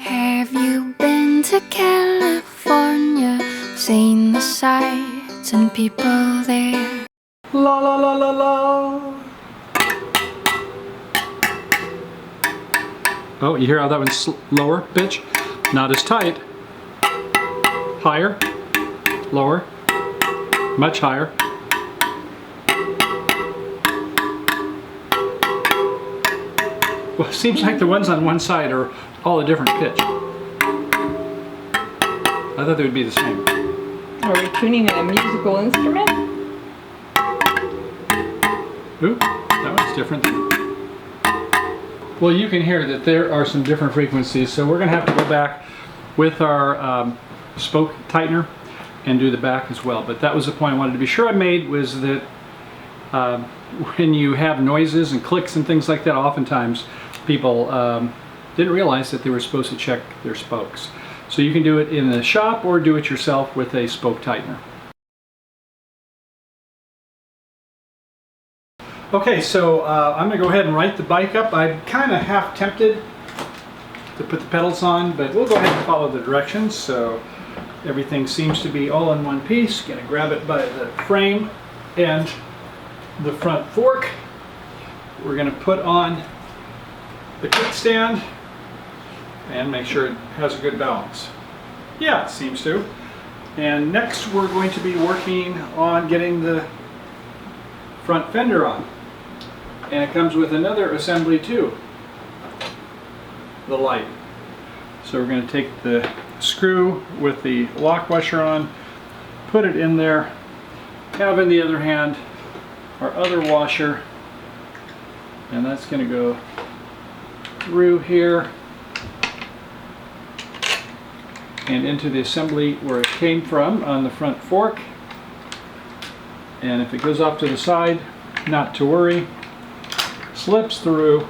Have you been to California, seen the sights and people there? La la la la la. Oh, you hear how that one's lower pitch? Not as tight. Higher, lower, much higher. Well, it seems like the ones on one side are all a different pitch. I thought they would be the same. Are we tuning a musical instrument? Ooh, that one's different. Well, you can hear that there are some different frequencies, so we're going to have to go back with our spoke tightener and do the back as well. But that was the point I wanted to be sure I made, was that when you have noises and clicks and things like that, oftentimes people didn't realize that they were supposed to check their spokes. So you can do it in the shop or do it yourself with a spoke tightener. Okay, so I'm going to go ahead and right the bike up. I'm kind of half tempted to put the pedals on, but we'll go ahead and follow the directions. So everything seems to be all in one piece. Going to grab it by the frame and the front fork. We're going to put on the kickstand and make sure it has a good balance. Yeah, it seems to. And next we're going to be working on getting the front fender on. And it comes with another assembly too, the light. So we're going to take the screw with the lock washer on, put it in there, have in the other hand our other washer, and that's going to go through here and into the assembly where it came from on the front fork. And if it goes off to the side, not to worry. Slips through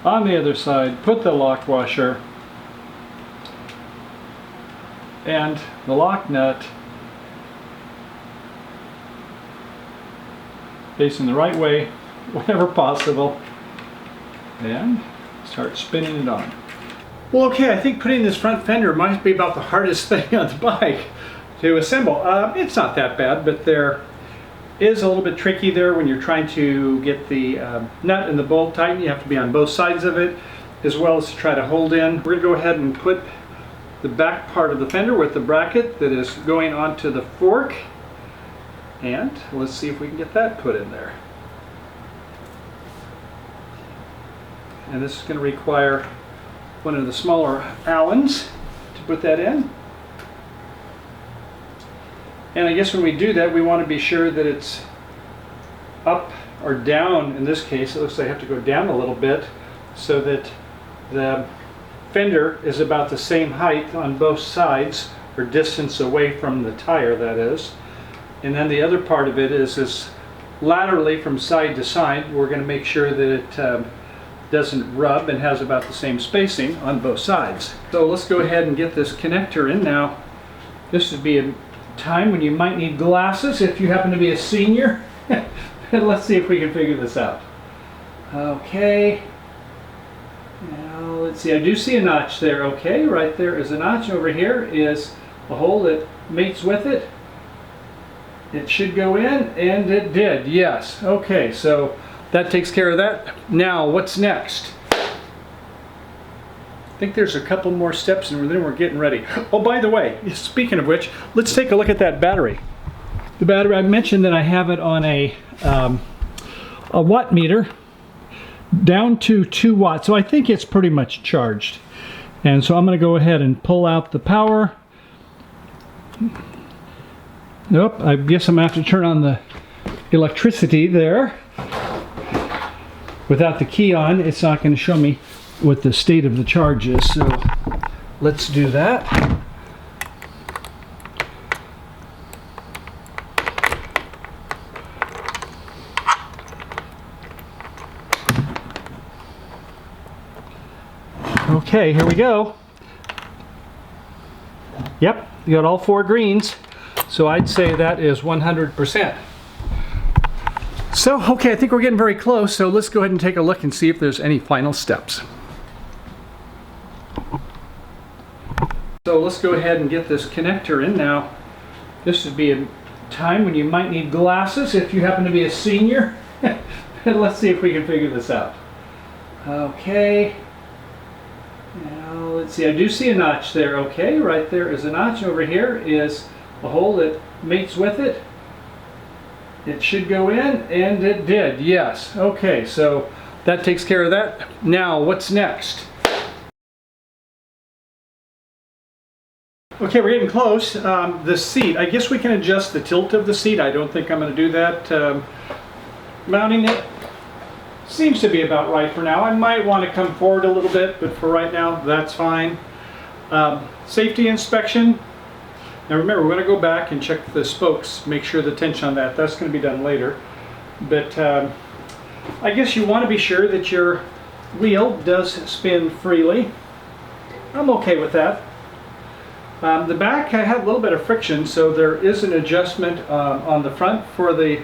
on the other side, put the lock washer and the lock nut facing the right way whenever possible, and start spinning it on. Well, okay, I think putting this front fender might be about the hardest thing on the bike to assemble. It's not that bad, but there is a little bit tricky there when you're trying to get the nut and the bolt tightened. You have to be on both sides of it, as well as to try to hold in. We're going to go ahead and put the back part of the fender with the bracket that is going onto the fork, and let's see if we can get that put in there. And this is going to require one of the smaller Allens to put that in. And I guess when we do that, we want to be sure that it's up or down. In this case, it looks like I have to go down a little bit so that the fender is about the same height on both sides, or distance away from the tire, that is. And then the other part of it is laterally from side to side. We're going to make sure that it doesn't rub and has about the same spacing on both sides. So let's go ahead and get this connector in now. This would be a time when you might need glasses if you happen to be a senior. And let's see if we can figure this out. Okay. Now let's see, I do see a notch there. Okay, right there is a notch. Over here is a hole that mates with it. It should go in, and it did, yes. Okay, so that takes care of that. Now, what's next? I think there's a couple more steps and then we're getting ready. Oh, by the way, speaking of which, let's take a look at that battery. The battery, I mentioned that I have it on a watt meter down to 2 watts. So I think it's pretty much charged. And so I'm going to go ahead and pull out the power. Nope, I guess I'm going to have to turn on the electricity there. Without the key on, it's not going to show me what the state of the charge is, so let's do that. Okay, here we go. Yep, you got all 4 greens, so I'd say that is 100%. So, okay, I think we're getting very close, so let's go ahead and take a look and see if there's any final steps. So let's go ahead and get this connector in now. This would be a time when you might need glasses if you happen to be a senior. Let's see if we can figure this out. Okay. Now let's see, I do see a notch there. Okay, right there is a notch. Over here is a hole that mates with it. It should go in, and it did, yes. Okay, so that takes care of that. Now, what's next? Okay, we're getting close. The seat, I guess we can adjust the tilt of the seat. I don't think I'm going to do that. Mounting it seems to be about right for now. I might want to come forward a little bit, but for right now, that's fine. Safety inspection. Now remember, we're going to go back and check the spokes, make sure the tension on that. That's going to be done later. But I guess you want to be sure that your wheel does spin freely. I'm okay with that. The back, I had a little bit of friction, so there is an adjustment on the front for the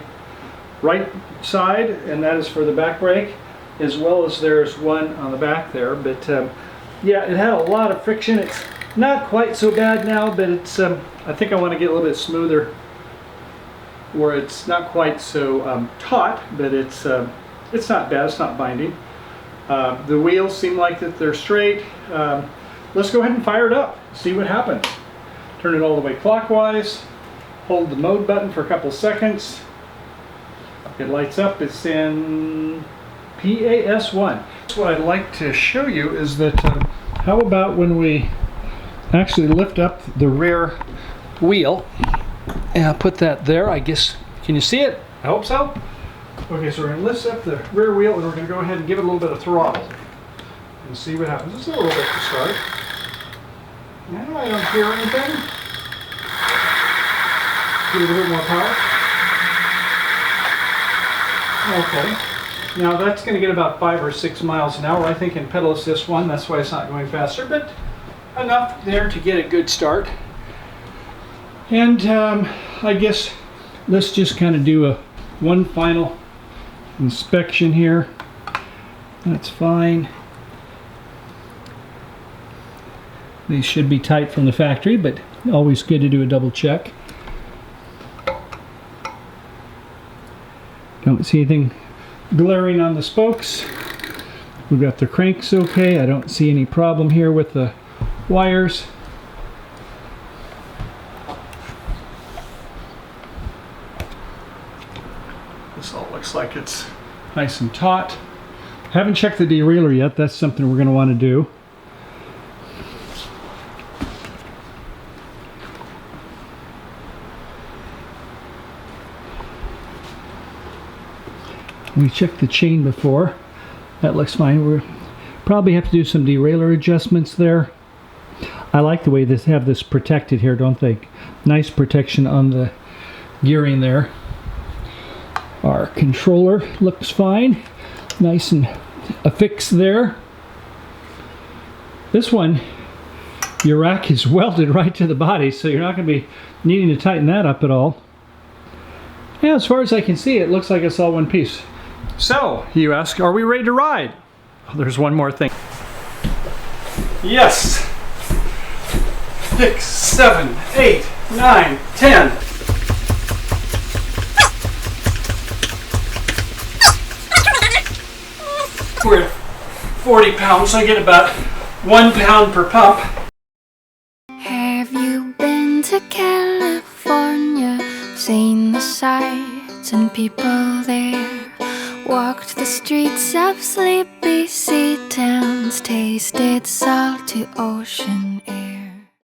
right side, and that is for the back brake, as well as there's one on the back there. But yeah, it had a lot of friction. It's not quite so bad now, but it's I think I want to get a little bit smoother where it's not quite so taut, but it's not bad, it's not binding. The wheels seem like that they're straight. Let's go ahead and fire it up, see what happens. Turn it all the way clockwise, hold the mode button for a couple seconds. It lights up, it's in PAS1. What I'd like to show you is that how about when we actually lift up the rear wheel, and I'll put that there, I guess. Can you see it? I hope so. Okay, so we're going to lift up the rear wheel, and we're going to go ahead and give it a little bit of throttle and see what happens. Just a little bit to start. Now I don't hear anything. Give it a little more power. Okay. Now that's going to get about 5 or 6 miles an hour, I think, in pedal assist 1. That's why it's not going faster, but enough there to get a good start. And I guess let's just kind of do one final inspection here. That's fine. These should be tight from the factory, but always good to do a double check. Don't see anything glaring on the spokes. We've got the cranks okay. I don't see any problem here with the wires. This all looks like it's nice and taut. Haven't checked the derailleur yet. That's something we're going to want to do. We checked the chain before. That looks fine. We'll probably have to do some derailleur adjustments there. I like the way this have this protected here, don't they? Nice protection on the gearing there. Our controller looks fine. Nice and affixed there. This one, your rack is welded right to the body, so you're not going to be needing to tighten that up at all. Yeah, as far as I can see, it looks like it's all one piece. So, you ask, are we ready to ride? Oh, there's one more thing. Yes! 6, 7, 8, 9, 10. We're at 40 pounds, so I get about 1 pound per pump. Have you been to California? Seen the sights and people there? Walked the streets of sleepy sea towns, tasted salty ocean air.